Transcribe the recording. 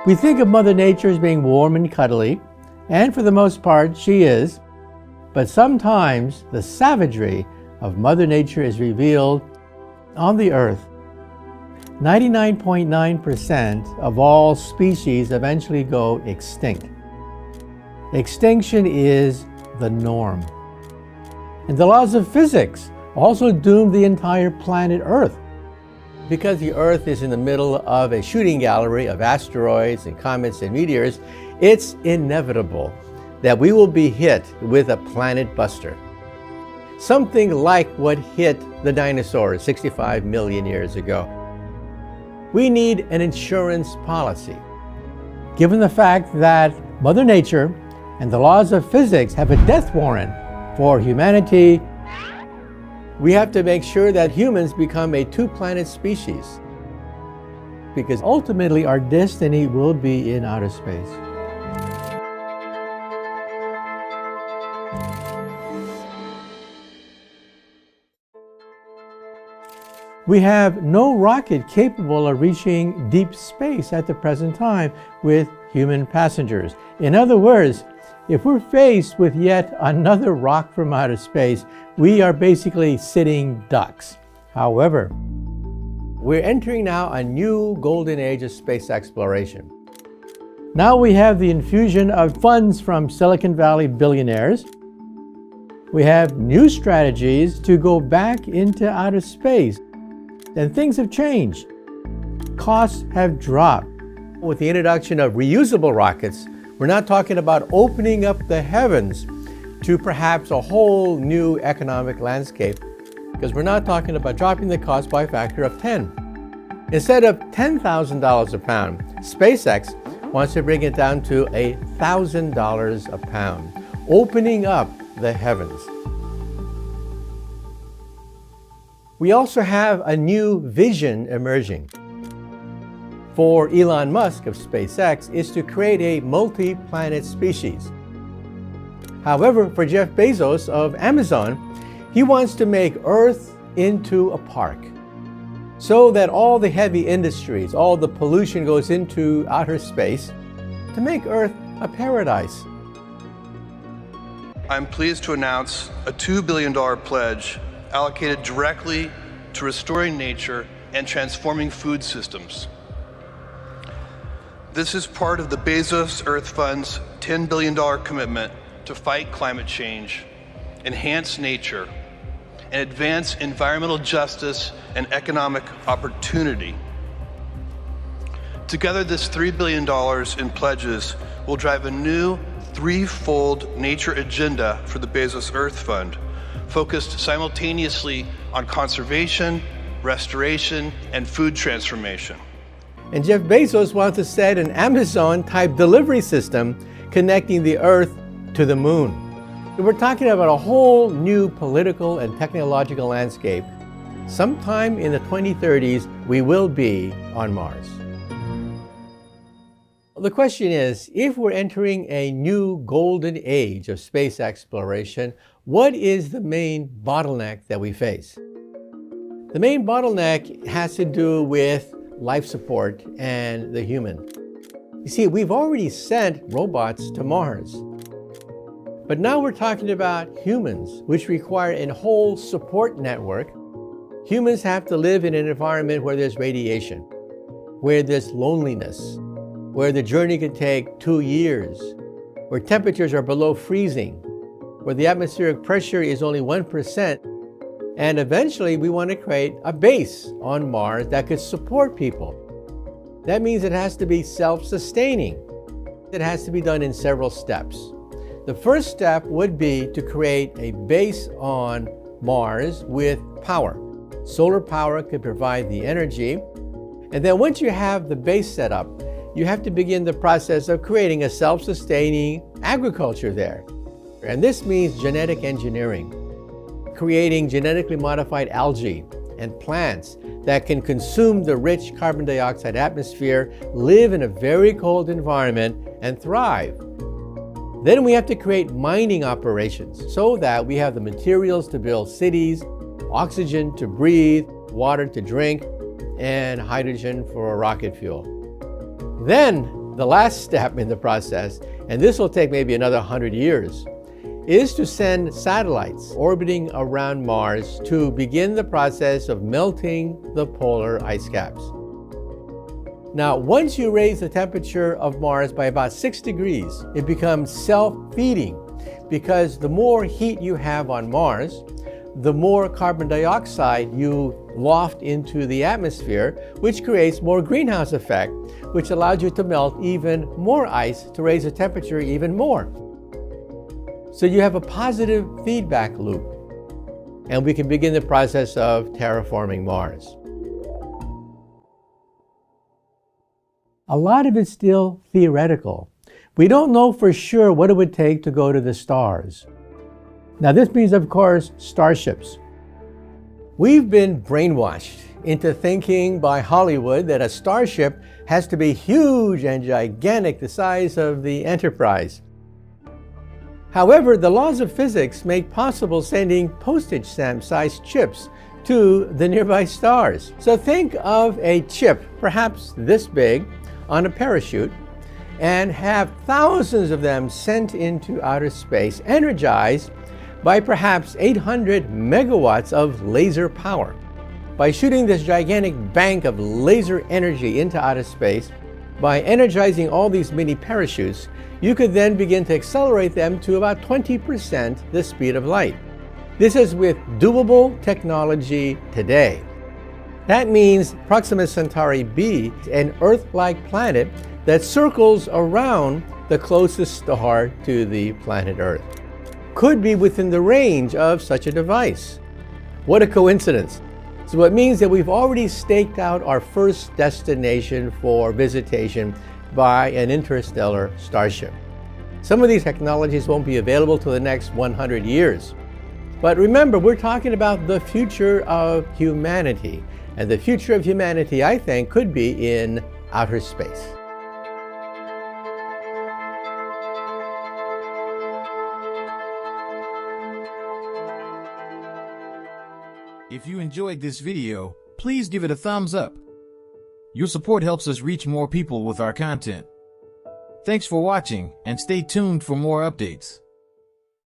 We think of Mother Nature as being warm and cuddly, and for the most part, she is. But sometimes the savagery of Mother Nature is revealed on the Earth. 99.9% of all species eventually go extinct. Extinction is the norm. And the laws of physics also doom the entire planet Earth. Because the Earth is in the middle of a shooting gallery of asteroids and comets and meteors, it's inevitable that we will be hit with a planet buster. Something like what hit the dinosaurs 65 million years ago. We need an insurance policy. Given the fact that Mother Nature and the laws of physics have a death warrant for humanity, we have to make sure that humans become a two-planet species. Because ultimately our destiny will be in outer space. We have no rocket capable of reaching deep space at the present time with human passengers. In other words, if we're faced with yet another rock from outer space, we are basically sitting ducks. However, we're entering now a new golden age of space exploration. Now we have the infusion of funds from Silicon Valley billionaires. We have new strategies to go back into outer space. And things have changed. Costs have dropped. With the introduction of reusable rockets, we're not talking about opening up the heavens to perhaps a whole new economic landscape, because we're not talking about dropping the cost by a factor of 10. Instead of $10,000 a pound, SpaceX wants to bring it down to $1,000 a pound, opening up the heavens. We also have a new vision emerging. For Elon Musk of SpaceX is to create a multi-planet species. However, for Jeff Bezos of Amazon, he wants to make Earth into a park, so that all the heavy industries, all the pollution goes into outer space to make Earth a paradise. I'm pleased to announce a $2 billion pledge allocated directly to restoring nature and transforming food systems. This is part of the Bezos Earth Fund's $10 billion commitment to fight climate change, enhance nature, and advance environmental justice and economic opportunity. Together, this $3 billion in pledges will drive a new threefold nature agenda for the Bezos Earth Fund, focused simultaneously on conservation, restoration, and food transformation. And Jeff Bezos wants to set an Amazon-type delivery system connecting the Earth to the moon. We're talking about a whole new political and technological landscape. Sometime in the 2030s, we will be on Mars. The question is, if we're entering a new golden age of space exploration, what is the main bottleneck that we face? The main bottleneck has to do with life support and the human. You see, we've already sent robots to Mars. But now we're talking about humans, which require a whole support network. Humans have to live in an environment where there's radiation, where there's loneliness, where the journey could take 2 years, where temperatures are below freezing, where the atmospheric pressure is only 1%. And eventually we want to create a base on Mars that could support people. That means it has to be self-sustaining. It has to be done in several steps. The first step would be to create a base on Mars with power. Solar power could provide the energy. And then once you have the base set up, you have to begin the process of creating a self-sustaining agriculture there. And this means genetic engineering, creating genetically modified algae and plants that can consume the rich carbon dioxide atmosphere, live in a very cold environment, and thrive. Then we have to create mining operations so that we have the materials to build cities, oxygen to breathe, water to drink, and hydrogen for rocket fuel. Then, The last step in the process, and this will take maybe another 100 years, is to send satellites orbiting around Mars to begin the process of melting the polar ice caps. Now, once you raise the temperature of Mars by about 6 degrees, it becomes self-feeding, because the more heat you have on Mars, the more carbon dioxide you loft into the atmosphere, which creates more greenhouse effect, which allows you to melt even more ice to raise the temperature even more. So you have a positive feedback loop, and we can begin the process of terraforming Mars. A lot of it's still theoretical. We don't know for sure what it would take to go to the stars. Now this means, of course, starships. We've been brainwashed into thinking by Hollywood that a starship has to be huge and gigantic, the size of the Enterprise. However, the laws of physics make possible sending postage stamp-sized chips to the nearby stars. So think of a chip, perhaps this big, on a parachute, and have thousands of them sent into outer space, energized by perhaps 800 megawatts of laser power. By shooting this gigantic bank of laser energy into outer space, by energizing all these mini parachutes, you could then begin to accelerate them to about 20% the speed of light. This is with doable technology today. That means Proxima Centauri b, an Earth-like planet that circles around the closest star to the planet Earth, could be within the range of such a device. What a coincidence. So it means that we've already staked out our first destination for visitation by an interstellar starship. Some of these technologies won't be available till the next 100 years. But remember, we're talking about the future of humanity. And the future of humanity, I think, could be in outer space. If you enjoyed this video, please give it a thumbs up. Your support helps us reach more people with our content. Thanks for watching, and stay tuned for more updates.